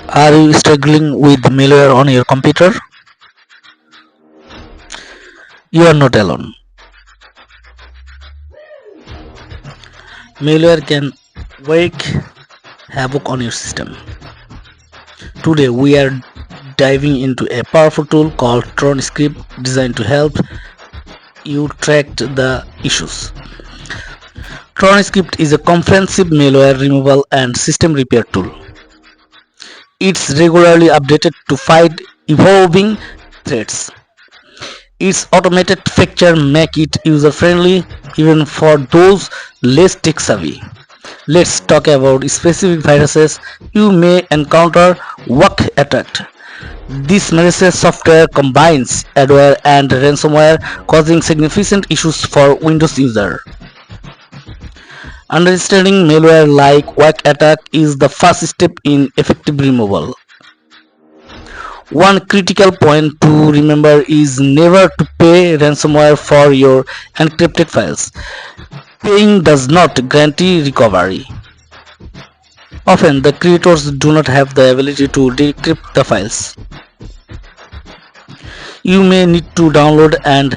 Are you struggling with malware on your computer? You are not alone. Malware can wreak havoc on your system. Today we are diving into a powerful tool called TronScript designed to help you track the issues. TronScript is a comprehensive malware removal and system repair tool. It's regularly updated to fight evolving threats. Its automated feature make it user-friendly even for those less tech-savvy. Let's talk about specific viruses you may encounter. Work attack. This malicious software combines adware and ransomware, causing significant issues for Windows users. Understanding malware like Whack attack is the first step in effective removal. One critical point to remember is never to pay ransomware for your encrypted files. Paying does not guarantee recovery. Often the creators do not have the ability to decrypt the files. You may need to download and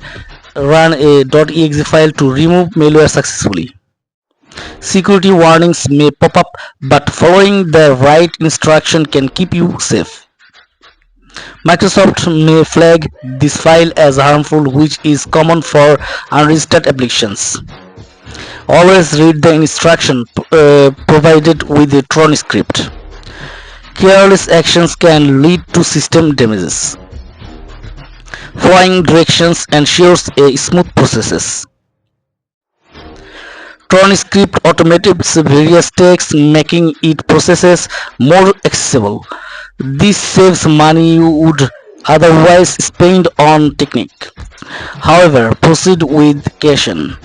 run a .exe file to remove malware successfully. Security warnings may pop up, but following the right instruction can keep you safe. Microsoft may flag this file as harmful, which is common for unregistered applications. Always read the instruction provided with the TronScript. Careless actions can lead to system damages. Following directions ensures a smooth process. TronScript automates various tasks, making its processes more accessible. This saves money you would otherwise spend on technique. However, proceed with caution.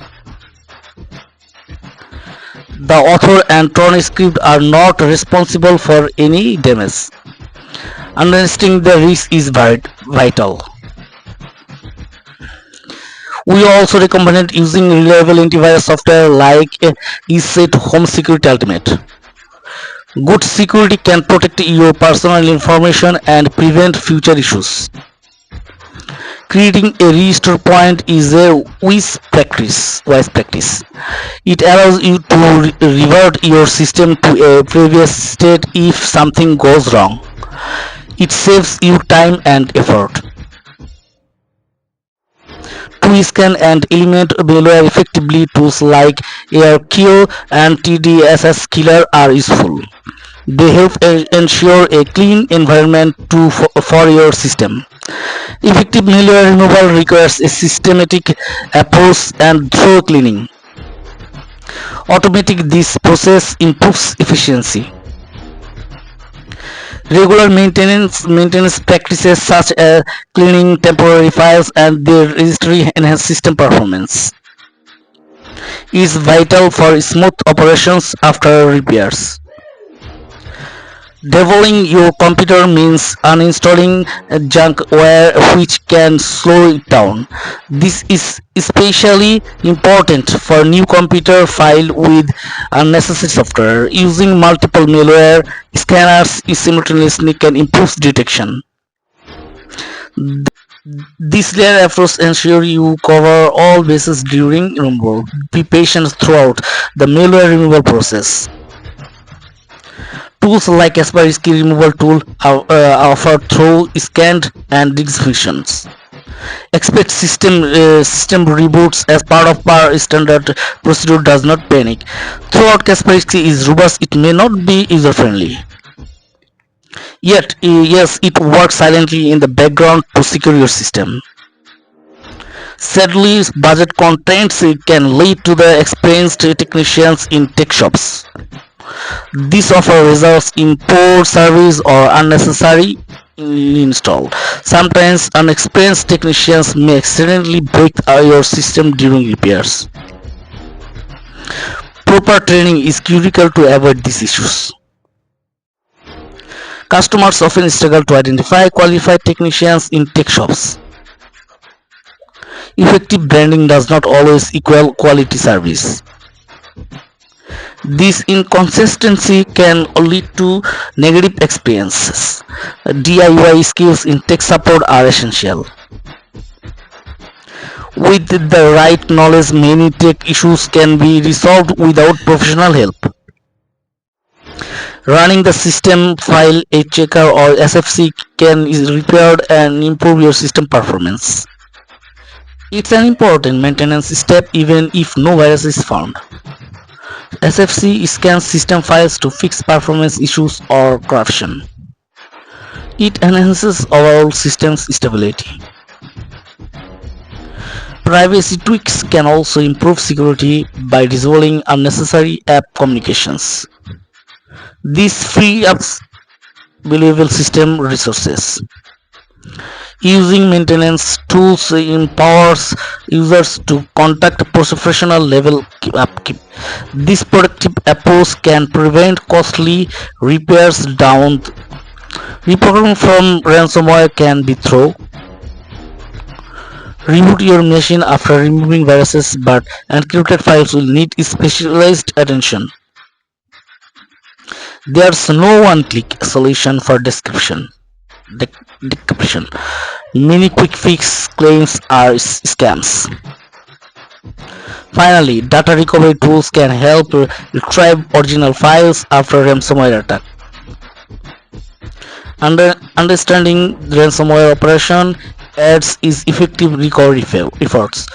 The author and TronScript are not responsible for any damage. Understanding the risk is vital. We also recommend using reliable antivirus software like ESET Home Security Ultimate. Good security can protect your personal information and prevent future issues. Creating a restore point is a wise practice. It allows you to revert your system to a previous state if something goes wrong. It saves you time and effort. To scan and eliminate malware effectively, tools like ARQ and TDSS Killer are useful. They help ensure a clean environment for your system. Effective malware removal requires a systematic approach and thorough cleaning. Automating this process improves efficiency. Regular maintenance practices such as cleaning temporary files and their registry enhance system performance. Is vital for smooth operations after repairs. Devolving your computer means uninstalling junkware which can slow it down. This is especially important for new computer file with unnecessary software. Using multiple malware scanners simultaneously can improve detection. This layer approach ensures you cover all bases during removal. Be patient throughout the malware removal process. Tools like Kaspersky removal tool are offered through scanned and functions. Expect system reboots as part of our standard procedure. Does not panic. Throughout Kaspersky is robust. It may not be user friendly. Yet, yes, it works silently in the background to secure your system. Sadly, budget constraints can lead to the experienced technicians in tech shops. This often results in poor service or unnecessary install. Sometimes unexperienced technicians may accidentally break your system during repairs. Proper training is critical to avoid these issues. Customers often struggle to identify qualified technicians in tech shops. Effective branding does not always equal quality service. This inconsistency can lead to negative experiences. DIY skills in tech support are essential. With the right knowledge, many tech issues can be resolved without professional help. Running the system file a checker or SFC can is repaired and improve your system performance. It's an important maintenance step even if no virus is found. SFC scans system files to fix performance issues or corruption. It enhances overall system's stability. Privacy tweaks can also improve security by disabling unnecessary app communications. This frees up valuable system resources. Using maintenance tools empowers users to contact professional level upkeep. This productive approach can prevent costly repairs down. Reprogramming from ransomware can be through. Reboot your machine after removing viruses, but encrypted files will need specialized attention. There's no one-click solution for decryption. Many quick fix claims are scams. Finally, data recovery tools can help retrieve original files after ransomware attack. Understanding ransomware operation aids is effective recovery efforts.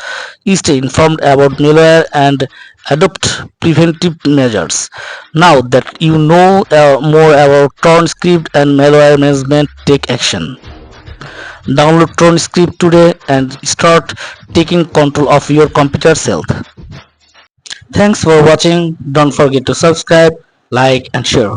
Stay informed about malware and adopt preventive measures. Now that you know more about TornScript and malware management, take action. Download TornScript today and start taking control of your computer's health. Thanks for watching. Don't forget to subscribe, like and share.